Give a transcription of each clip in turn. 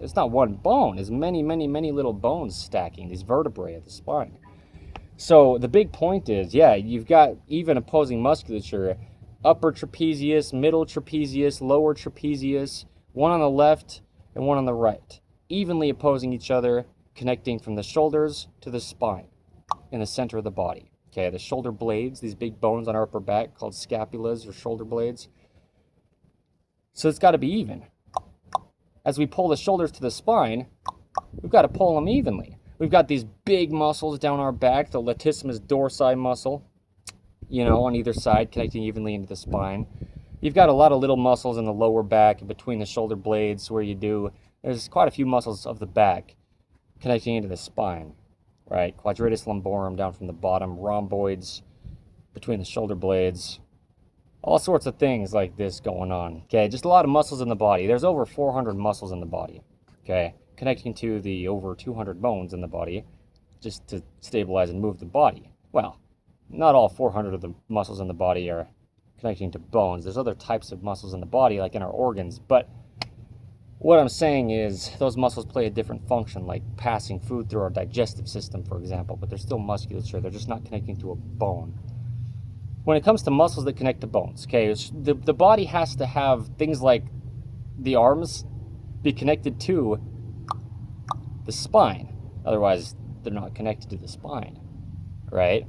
It's not one bone. It's many, many, many little bones stacking, these vertebrae at the spine. So the big point is, yeah, you've got even opposing musculature, upper trapezius, middle trapezius, lower trapezius, one on the left and one on the right, evenly opposing each other, connecting from the shoulders to the spine in the center of the body. Okay, the shoulder blades, these big bones on our upper back called scapulas or shoulder blades. So it's got to be even. As we pull the shoulders to the spine, we've got to pull them evenly. We've got these big muscles down our back, the latissimus dorsi muscle, you know, on either side, connecting evenly into the spine. You've got a lot of little muscles in the lower back and between the shoulder blades there's quite a few muscles of the back connecting into the spine, right? Quadratus lumborum down from the bottom, rhomboids between the shoulder blades, all sorts of things like this going on. Okay, just a lot of muscles in the body. There's over 400 muscles in the body, okay, connecting to the over 200 bones in the body just to stabilize and move the body. Well, not all 400 of the muscles in the body are connecting to bones. There's other types of muscles in the body, like in our organs, but what I'm saying is those muscles play a different function, like passing food through our digestive system, for example, but they're still musculature. They're just not connecting to a bone. When it comes to muscles that connect to bones, okay, the body has to have things like the arms be connected to the spine. Otherwise, they're not connected to the spine, right?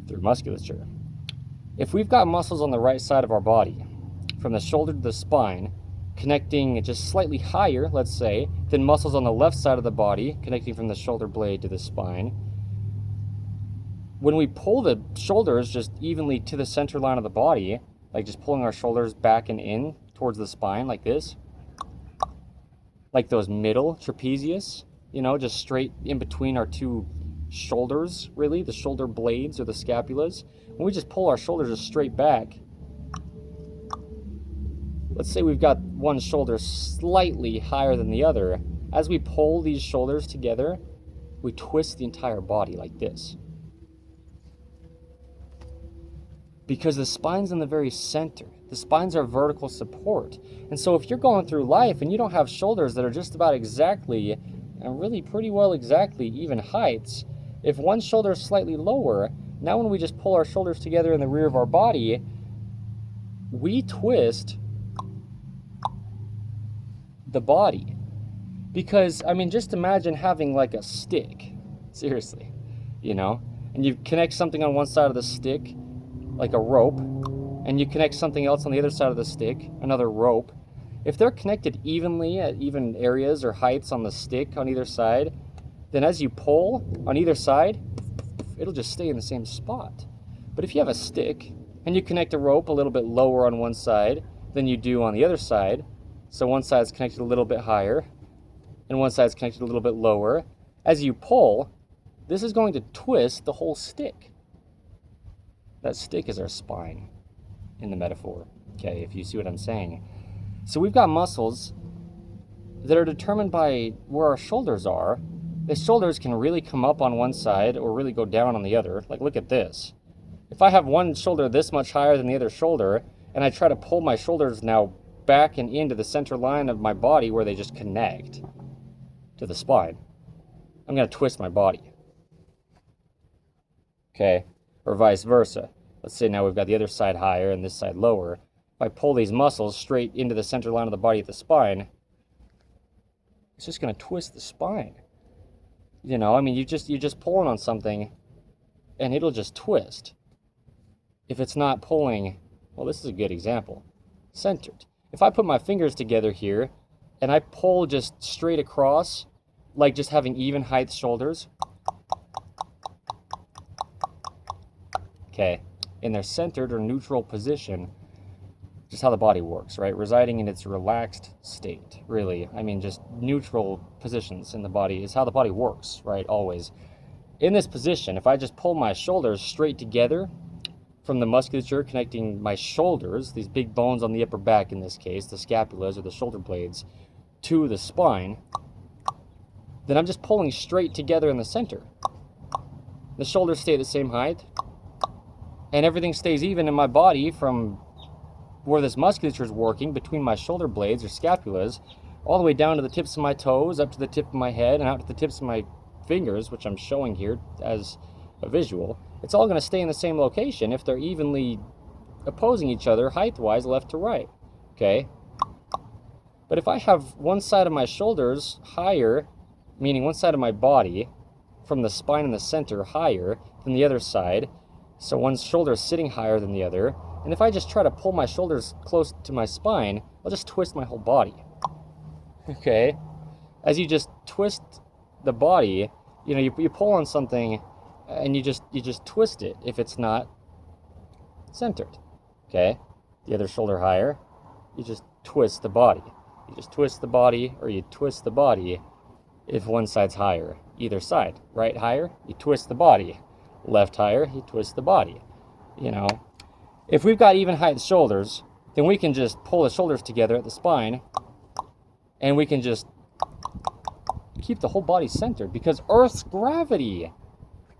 Through musculature. If we've got muscles on the right side of our body, from the shoulder to the spine, connecting just slightly higher, let's say, than muscles on the left side of the body, connecting from the shoulder blade to the spine, when we pull the shoulders just evenly to the center line of the body, like just pulling our shoulders back and in towards the spine like this, like those middle trapezius, you know, just straight in between our two shoulders, really, the shoulder blades or the scapulas. When we just pull our shoulders just straight back, let's say we've got one shoulder slightly higher than the other. As we pull these shoulders together, we twist the entire body like this. Because the spine's in the very center. The spine's our vertical support. And so if you're going through life and you don't have shoulders that are just about exactly, and really pretty well exactly even heights, if one shoulder is slightly lower, now when we just pull our shoulders together in the rear of our body, we twist the body. Because, I mean, just imagine having like a stick, seriously, you know, and you connect something on one side of the stick, like a rope, and you connect something else on the other side of the stick, another rope. If they're connected evenly at even areas or heights on the stick on either side, then as you pull on either side, it'll just stay in the same spot. But if you have a stick and you connect a rope a little bit lower on one side than you do on the other side, so one side's connected a little bit higher and one side's connected a little bit lower, as you pull, this is going to twist the whole stick. That stick is our spine in the metaphor, okay, if you see what I'm saying. So we've got muscles that are determined by where our shoulders are. The shoulders can really come up on one side or really go down on the other. Like, look at this. If I have one shoulder this much higher than the other shoulder, and I try to pull my shoulders now back and into the center line of my body where they just connect to the spine, I'm going to twist my body. Okay? Or vice versa. Let's say now we've got the other side higher and this side lower. If I pull these muscles straight into the center line of the body at the spine, it's just going to twist the spine. You know, I mean, you're just pulling on something and it'll just twist. If it's not pulling, well, this is a good example, centered. If I put my fingers together here and I pull just straight across, like just having even height shoulders, okay, in their centered or neutral position, just how the body works, right? Residing in its relaxed state, really. I mean, just neutral positions in the body is how the body works, right? Always. In this position, if I just pull my shoulders straight together from the musculature connecting my shoulders, these big bones on the upper back in this case, the scapulas or the shoulder blades, to the spine, then I'm just pulling straight together in the center. The shoulders stay the same height, and everything stays even in my body from where this musculature is working between my shoulder blades or scapulas, all the way down to the tips of my toes, up to the tip of my head, and out to the tips of my fingers, which I'm showing here as a visual, it's all going to stay in the same location if they're evenly opposing each other height-wise, left to right, okay? But if I have one side of my shoulders higher, meaning one side of my body from the spine in the center higher than the other side, so one shoulder is sitting higher than the other, and if I just try to pull my shoulders close to my spine, I'll just twist my whole body, okay? As you just twist the body, you know, you pull on something and you just twist it if it's not centered, okay? The other shoulder higher, you just twist the body. You just twist the body, or you twist the body if one side's higher. Either side. Right higher, you twist the body. Left higher, you twist the body. You know, if we've got even height shoulders, then we can just pull the shoulders together at the spine, and we can just keep the whole body centered, because Earth's gravity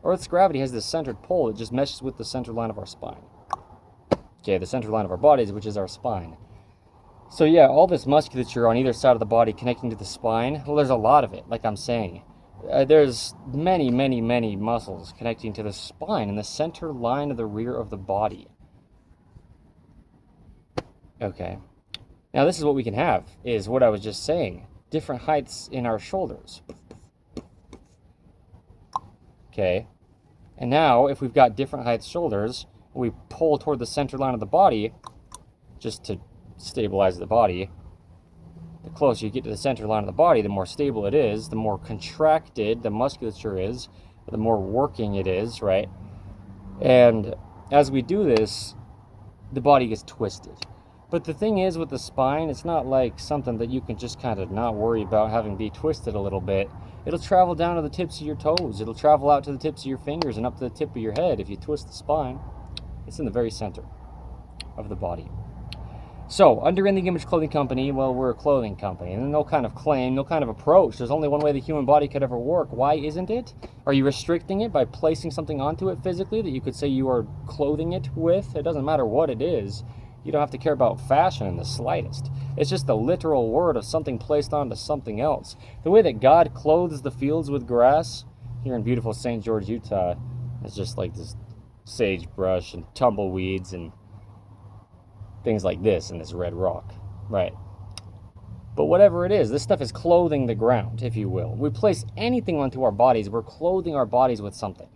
has this centered pull that just meshes with the center line of our spine. Okay, the center line of our bodies, which is our spine. So yeah, all this musculature on either side of the body connecting to the spine, well, there's a lot of it, like I'm saying. There's many, many, many muscles connecting to the spine and the center line of the rear of the body. Okay. Now this is what we can have, is what I was just saying. Different heights in our shoulders. Okay. And now, if we've got different heights shoulders, we pull toward the center line of the body, just to stabilize the body. The closer you get to the center line of the body, the more stable it is, the more contracted the musculature is, the more working it is, right? And as we do this, the body gets twisted. But the thing is with the spine, it's not like something that you can just kind of not worry about having be twisted a little bit. It'll travel down to the tips of your toes. It'll travel out to the tips of your fingers and up to the tip of your head if you twist the spine. It's in the very center of the body. So, under In The Image Clothing Company, well, we're a clothing company, and no kind of claim, no kind of approach. There's only one way the human body could ever work. Why isn't it? Are you restricting it by placing something onto it physically that you could say you are clothing it with? It doesn't matter what it is. You don't have to care about fashion in the slightest. It's just the literal word of something placed onto something else. The way that God clothes the fields with grass here in beautiful St. George, Utah, is just like this sagebrush and tumbleweeds and things like this in this red rock, right? But whatever it is, this stuff is clothing the ground, if you will. We place anything onto our bodies, we're clothing our bodies with something.